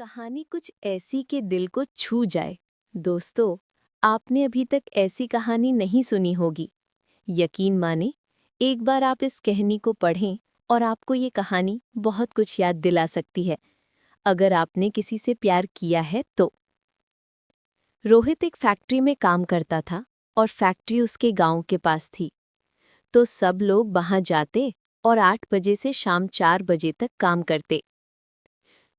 कहानी कुछ ऐसी कि दिल को छू जाए। दोस्तों, आपने अभी तक ऐसी कहानी नहीं सुनी होगी। यकीन माने, एक बार आप इस कहानी को पढ़ें और आपको ये कहानी बहुत कुछ याद दिला सकती है, अगर आपने किसी से प्यार किया है तो। रोहित एक फैक्ट्री में काम करता था और फैक्ट्री उसके गांव के पास थी। तो सब लोग वहां जाते और 8 बजे से शाम 4 बजे तक काम करते।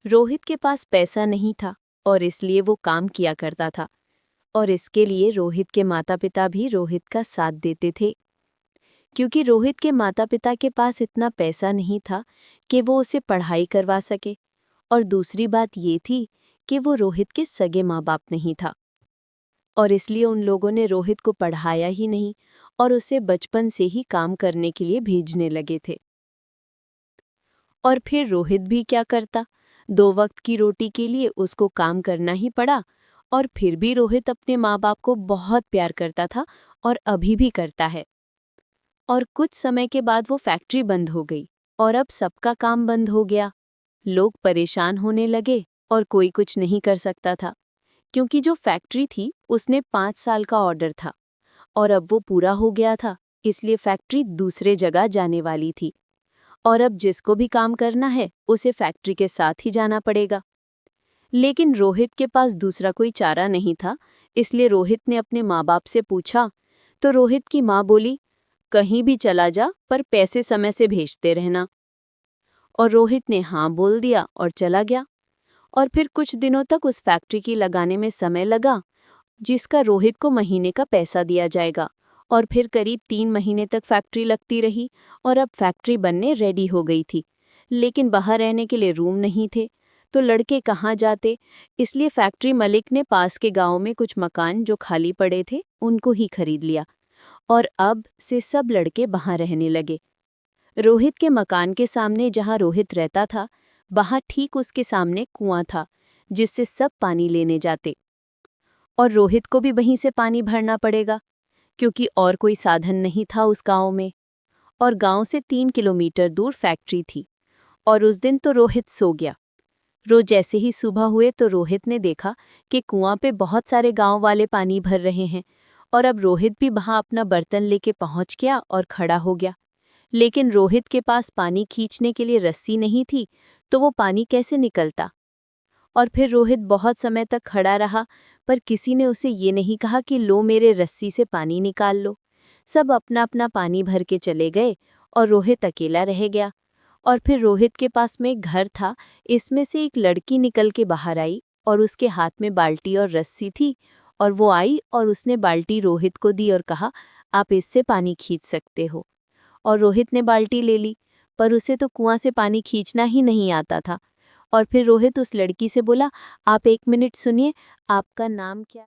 रोहित के पास पैसा नहीं था और इसलिए वो काम किया करता था, और इसके लिए रोहित के माता पिता भी रोहित का साथ देते थे। क्योंकि रोहित के माता पिता के पास इतना पैसा नहीं था कि वो उसे पढ़ाई करवा सके, और दूसरी बात ये थी कि वो रोहित के सगे माँ बाप नहीं था, और इसलिए उन लोगों ने रोहित को पढ़ाया ही नहीं और उसे बचपन से ही काम करने के लिए भेजने लगे थे। और फिर रोहित भी क्या करता, 2 वक्त की रोटी के लिए उसको काम करना ही पड़ा। और फिर भी रोहित अपने माँ बाप को बहुत प्यार करता था और अभी भी करता है। और कुछ समय के बाद वो फैक्ट्री बंद हो गई और अब सबका काम बंद हो गया। लोग परेशान होने लगे और कोई कुछ नहीं कर सकता था, क्योंकि जो फैक्ट्री थी उसने 5 साल का ऑर्डर था और अब वो पूरा हो गया था, इसलिए फैक्ट्री दूसरे जगह जाने वाली थी। और अब जिसको भी काम करना है उसे फैक्ट्री के साथ ही जाना पड़ेगा। लेकिन रोहित के पास दूसरा कोई चारा नहीं था, इसलिए रोहित ने अपने माँ बाप से पूछा। तो रोहित की माँ बोली, कहीं भी चला जा पर पैसे समय से भेजते रहना। और रोहित ने हाँ बोल दिया और चला गया। और फिर कुछ दिनों तक उस फैक्ट्री की लगाने में समय लगा, जिसका रोहित को महीने का पैसा दिया जाएगा। और फिर करीब 3 महीने तक फैक्ट्री लगती रही और अब फैक्ट्री बनने रेडी हो गई थी। लेकिन बाहर रहने के लिए रूम नहीं थे, तो लड़के कहाँ जाते, इसलिए फैक्ट्री मालिक ने पास के गांव में कुछ मकान जो खाली पड़े थे उनको ही खरीद लिया, और अब से सब लड़के वहाँ रहने लगे। रोहित के मकान के सामने जहाँ रोहित रहता था, वहाँ ठीक उसके सामने कुआं था, जिससे सब पानी लेने जाते। और रोहित को भी वहीं से पानी भरना पड़ेगा, क्योंकि और कोई साधन नहीं था उस गांव में। और गांव से 3 किलोमीटर दूर फैक्ट्री थी। और उस दिन तो रोहित सो गया। रोज जैसे ही सुबह हुए तो रोहित ने देखा कि कुआं पे बहुत सारे गांव वाले पानी भर रहे हैं, और अब रोहित भी वहां अपना बर्तन लेके पहुंच गया और खड़ा हो गया। लेकिन रोहित के पास पानी खींचने के लिए रस्सी नहीं थी, तो वो पानी कैसे निकलता। और फिर रोहित बहुत समय तक खड़ा रहा, पर किसी ने उसे ये नहीं कहा कि लो मेरे रस्सी से पानी निकाल लो। सब अपना अपना पानी भर के चले गए और रोहित अकेला रह गया। और फिर रोहित के पास में एक घर था, इसमें से एक लड़की निकल के बाहर आई और उसके हाथ में बाल्टी और रस्सी थी। और वो आई और उसने बाल्टी रोहित को दी और कहा, आप इससे पानी खींच सकते हो। और रोहित ने बाल्टी ले ली, पर उसे तो कुआं से पानी खींचना ही नहीं आता था। और फिर रोहित उस लड़की से बोला, आप 1 मिनट सुनिए, आपका नाम क्या?